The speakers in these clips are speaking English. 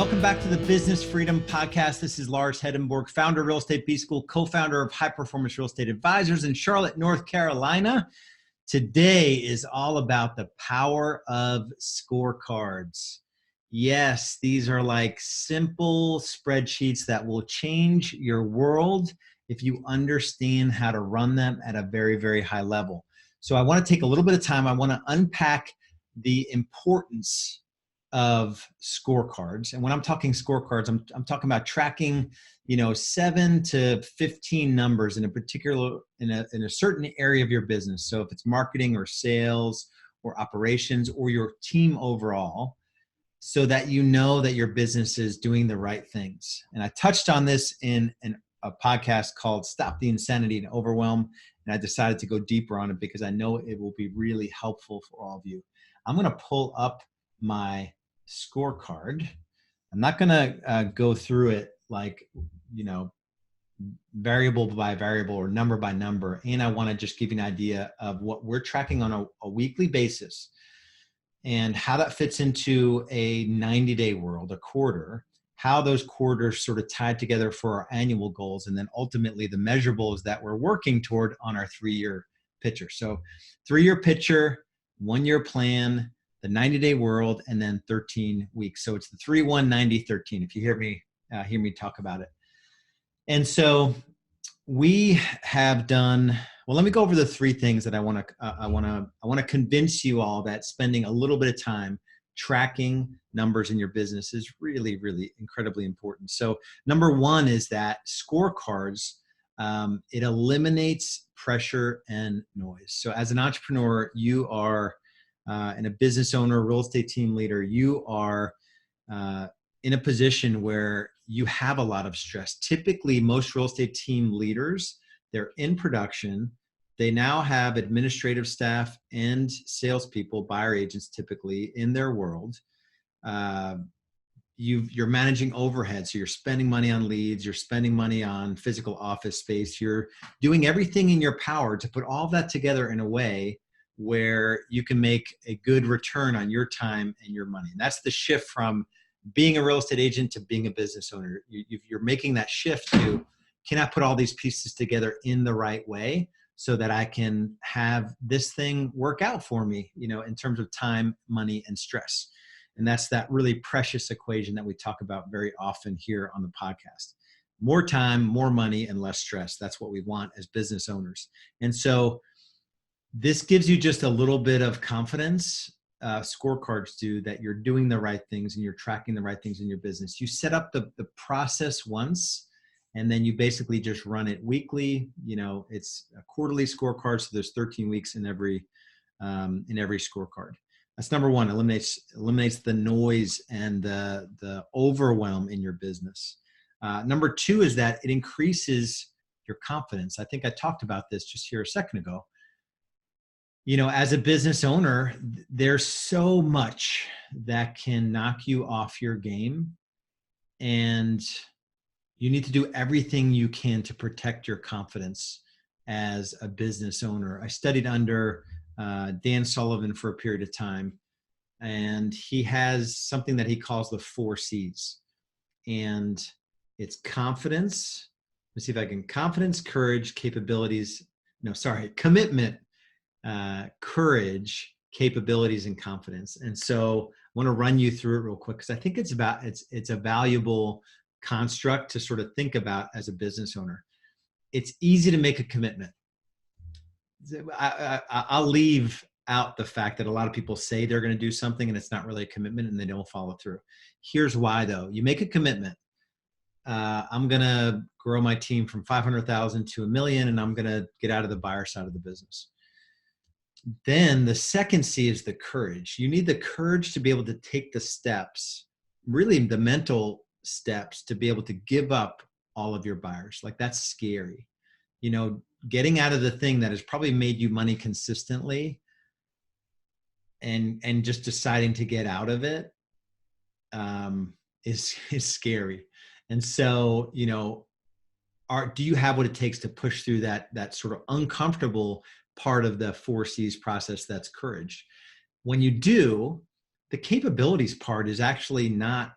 Welcome back to the Business Freedom Podcast. This is Lars Hedenborg, founder of Real Estate B-School, co-founder of High Performance Real Estate Advisors in Charlotte, North Carolina. Today is all about the power of scorecards. Yes, these are like simple spreadsheets that will change your world if you understand how to run them at a very, very high level. So I want to take a little bit of time. I want to unpack the importance of scorecards. And when I'm talking scorecards, I'm talking about tracking, 7 to 15 numbers in a particular, in a certain area of your business. So if it's marketing or sales or operations or your team overall, so that you know that your business is doing the right things. And I touched on this in a podcast called Stop the Insanity and Overwhelm. And I decided to go deeper on it because I know it will be really helpful for all of you. I'm going to pull up my scorecard. I'm not going to go through it like, variable by variable or number by number. And I want to just give you an idea of what we're tracking on a weekly basis and how that fits into a 90-day world, a quarter, how those quarters sort of tied together for our annual goals, and then ultimately the measurables that we're working toward on our 3-year picture. So 3-year picture, 1-year plan, the 90-day world, and then 13 weeks. So it's the 3, 1, 90, 13, if you hear me talk about it. And so we have done, well, let me go over the 3 things that I want to convince you all that spending a little bit of time tracking numbers in your business is really, really incredibly important. So number 1 is that scorecards, it eliminates pressure and noise. So as an entrepreneur, you are, and a business owner, real estate team leader, you are in a position where you have a lot of stress. Typically, most real estate team leaders, they're in production. They now have administrative staff and salespeople, buyer agents typically in their world. You're managing overhead. So you're spending money on leads, you're spending money on physical office space. You're doing everything in your power to put all that together in a way where you can make a good return on your time and your money. And that's the shift from being a real estate agent to being a business owner. You're making that shift to, can I put all these pieces together in the right way so that I can have this thing work out for me, in terms of time, money, and stress. And that's that really precious equation that we talk about very often here on the podcast. More time, more money, and less stress. That's what we want as business owners. And so this gives you just a little bit of confidence, scorecards do, that you're doing the right things and you're tracking the right things in your business. You set up the process once, and then you basically just run it weekly. It's a quarterly scorecard, so there's 13 weeks in every scorecard. That's number 1, eliminates the noise and the overwhelm in your business. Number 2 is that it increases your confidence. I think I talked about this just here a second ago. As a business owner, there's so much that can knock you off your game, and you need to do everything you can to protect your confidence as a business owner. I studied under Dan Sullivan for a period of time, and he has something that he calls the 4 C's. And it's confidence. Let's see if I can, confidence, courage, commitment, courage, capabilities, and confidence. And so I want to run you through it real quick because I think it's a valuable construct to sort of think about as a business owner. It's easy to make a commitment. I'll leave out the fact that a lot of people say they're going to do something and it's not really a commitment and they don't follow through. Here's why though. You make a commitment. I'm going to grow my team from 500,000 to 1 million, and I'm going to get out of the buyer side of the business. Then the second C is the courage. You need the courage to be able to take the steps, really the mental steps, to be able to give up all of your buyers. Like, that's scary. Getting out of the thing that has probably made you money consistently and just deciding to get out of it is scary. And so, do you have what it takes to push through that sort of uncomfortable part of the 4 C's process? That's courage. When you do, the capabilities part is actually not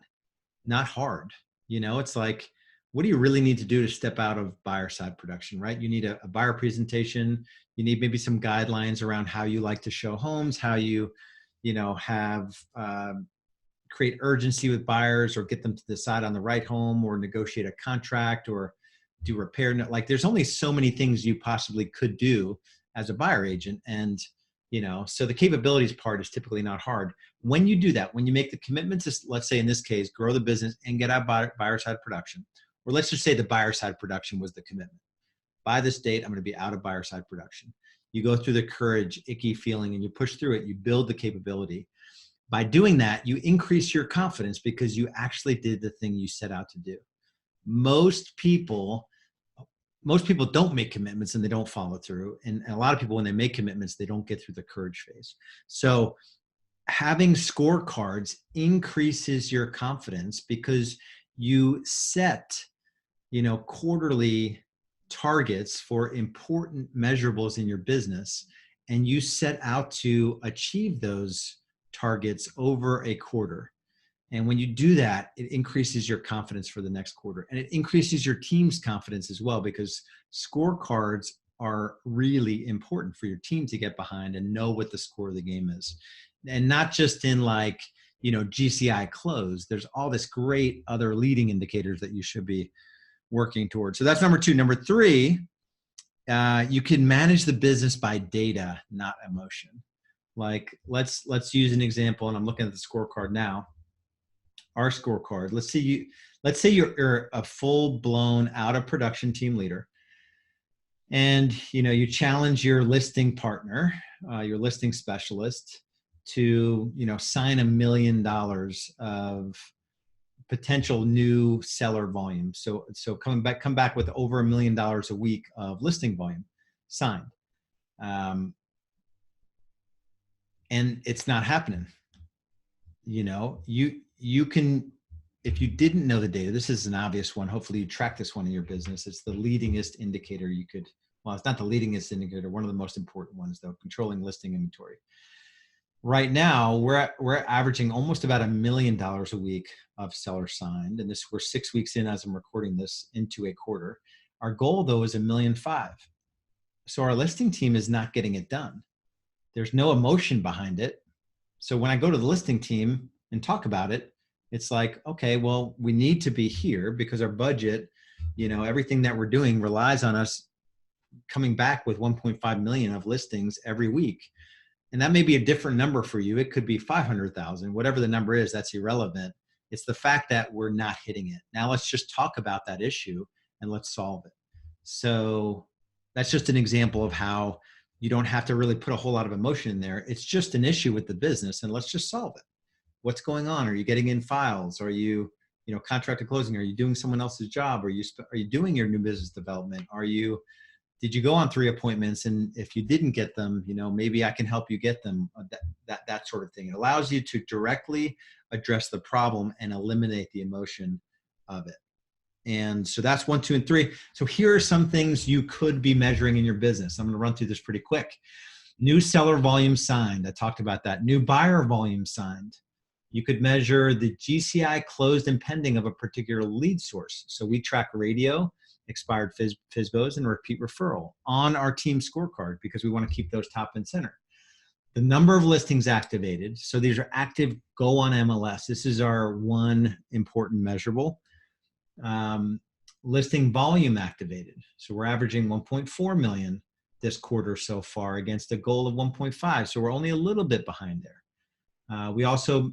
not hard. It's like, what do you really need to do to step out of buyer side production, right? You need a buyer presentation. You need maybe some guidelines around how you like to show homes, how have create urgency with buyers or get them to decide on the right home or negotiate a contract or do repair. Like there's only so many things you possibly could do as a buyer agent. And, so the capabilities part is typically not hard. When you do that, when you make the commitment to, let's say in this case, grow the business and get out buyer side production, or let's just say the buyer side production was the commitment. By this date, I'm going to be out of buyer side production. You go through the courage, icky feeling, and you push through it. You build the capability. By doing that, you increase your confidence because you actually did the thing you set out to do. Most people don't make commitments and they don't follow through. And a lot of people, when they make commitments, they don't get through the courage phase. So having scorecards increases your confidence because you set, quarterly targets for important measurables in your business, and you set out to achieve those targets over a quarter. And when you do that, it increases your confidence for the next quarter. And it increases your team's confidence as well, because scorecards are really important for your team to get behind and know what the score of the game is. And not just in like, GCI close. There's all this great other leading indicators that you should be working towards. So that's number 2. Number 3, you can manage the business by data, not emotion. Like let's use an example, and I'm looking at the scorecard now. Our scorecard. Let's say you're a full-blown out of production team leader, and you challenge your listing partner, your listing specialist, to sign $1 million of potential new seller volume. So come back with over $1 million a week of listing volume signed. And it's not happening. You can, if you didn't know the data, this is an obvious one. Hopefully you track this one in your business. It's the leadingest indicator you could, well, it's not the leadingest indicator, one of the most important ones though, controlling listing inventory. Right now, we're averaging almost about $1 million a week of sellers signed. And we're 6 weeks in as I'm recording this into a quarter. Our goal though is $1.5 million. So our listing team is not getting it done. There's no emotion behind it. So when I go to the listing team and talk about it, it's like, okay, well, we need to be here because our budget, everything that we're doing relies on us coming back with 1.5 million of listings every week. And that may be a different number for you. It could be 500,000, whatever the number is, that's irrelevant. It's the fact that we're not hitting it. Now let's just talk about that issue and let's solve it. So that's just an example of how you don't have to really put a whole lot of emotion in there. It's just an issue with the business and let's just solve it. What's going on? Are you getting in files? Are you, contracted closing? Are you doing someone else's job? Are you doing your new business development? Did you go on 3 appointments? And if you didn't get them, maybe I can help you get them, that sort of thing. It allows you to directly address the problem and eliminate the emotion of it. And so that's 1, 2, and 3. So here are some things you could be measuring in your business. I'm going to run through this pretty quick. New seller volume signed. I talked about that. New buyer volume signed. You could measure the GCI closed and pending of a particular lead source. So we track radio, expired FSBOs, and repeat referral on our team scorecard because we want to keep those top and center. The number of listings activated. So these are active go on MLS. This is our one important measurable. Listing volume activated. So we're averaging 1.4 million this quarter so far against a goal of 1.5. So we're only a little bit behind there. We also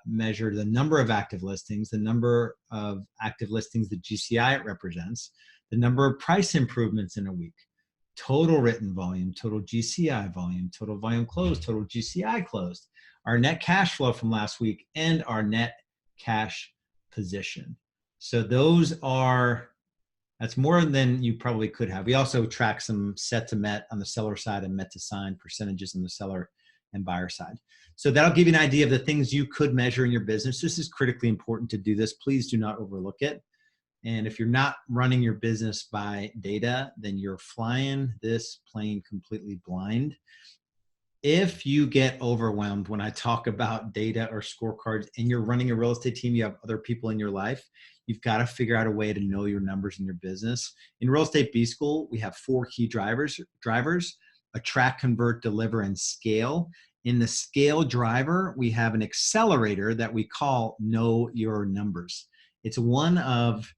measure the number of active listings, the number of active listings the GCI it represents, the number of price improvements in a week, total written volume, total GCI volume, total volume closed, total GCI closed, our net cash flow from last week, and our net cash position. So that's more than you probably could have. We also track some set to met on the seller side and met to sign percentages on the seller and buyer side. So that'll give you an idea of the things you could measure in your business. This is critically important to do this. Please do not overlook it. And if you're not running your business by data, then you're flying this plane completely blind. If you get overwhelmed when I talk about data or scorecards and you're running a real estate team, you have other people in your life, you've got to figure out a way to know your numbers in your business. In Real Estate B School, we have 4 key drivers: attract, convert, deliver, and scale. In the scale driver, we have an accelerator that we call know your numbers. It's one of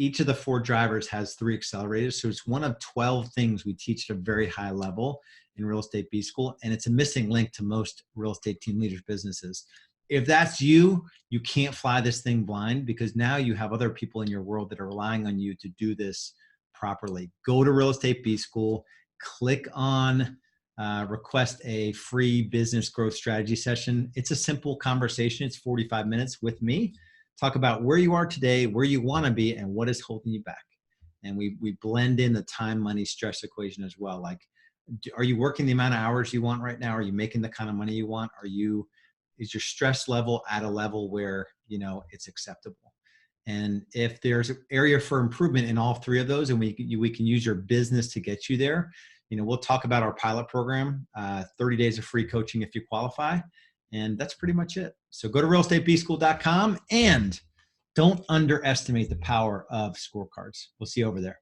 Each of the 4 drivers has 3 accelerators. So it's one of 12 things we teach at a very high level in Real Estate B School. And it's a missing link to most real estate team leaders businesses. If that's you, you can't fly this thing blind, because now you have other people in your world that are relying on you to do this properly. Go to Real Estate B School, click on request a free business growth strategy session. It's a simple conversation. It's 45 minutes with me. Talk about where you are today, where you want to be, and what is holding you back. And we blend in the time, money, stress equation as well. Like, are you working the amount of hours you want right now? Are you making the kind of money you want? Is your stress level at a level where, it's acceptable? And if there's an area for improvement in all 3 of those, and we can use your business to get you there, we'll talk about our pilot program, 30 days of free coaching if you qualify. And that's pretty much it. So go to realestatebschool.com and don't underestimate the power of scorecards. We'll see you over there.